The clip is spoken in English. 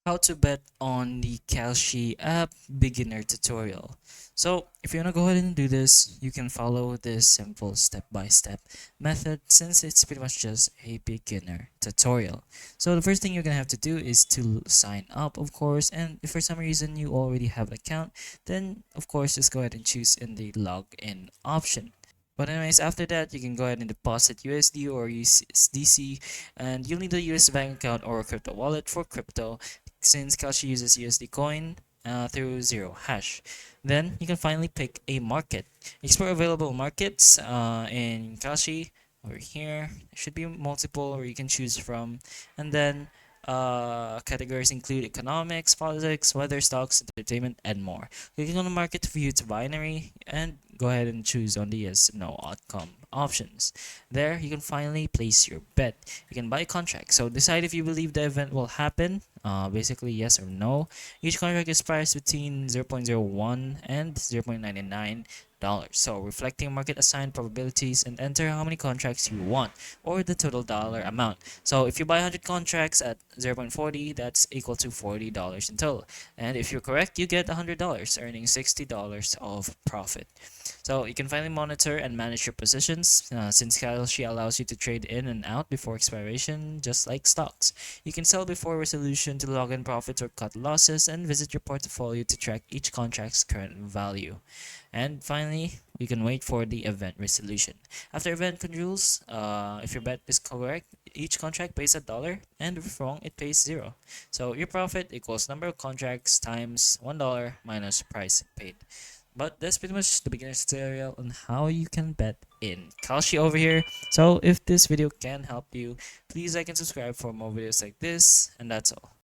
How to bet on the Kalshi app beginner tutorial. So if you want to go ahead and do this, you can follow this simple step-by-step method since it's pretty much just a beginner tutorial. So the first thing you're going to have to do is to sign up, of course, and if for some reason you already have an account, then of course just go ahead and choose in the login option. But anyways, after that, you can go ahead and deposit USD or USDC, and you'll need a US bank account or a crypto wallet for crypto, since Kalshi uses USD coin through zero hash. Then you can finally pick a market. Explore available markets in Kalshi over here. There should be multiple where you can choose from, and then categories include economics, politics, weather, stocks, entertainment, and more. Clicking on the market view to binary and go ahead and choose on the yes no outcome options. There you can finally place your bet. You can buy a contract. So decide if you believe the event will happen. Basically yes or no. Each contract is priced between 0.01 and 0.99 dollars. So reflecting market assigned probabilities and enter how many contracts you want or the total dollar amount. So if you buy 100 contracts at 0.40, that's equal to $40 in total. And if you're correct, you get $100, earning $60 of profit. So you can finally monitor and manage your positions since Kalshi allows you to trade in and out before expiration, just like stocks. You can sell before resolution to log in profits or cut losses, and visit your portfolio to track each contract's current value. And finally, you can wait for the event resolution. After event controls, if your bet is correct, each contract pays $1, and if wrong, it pays 0. So your profit equals number of contracts times $1 minus price paid. But that's pretty much the beginner's tutorial on how you can bet in Kalshi over here. So if this video can help you, please like and subscribe for more videos like this, and that's all.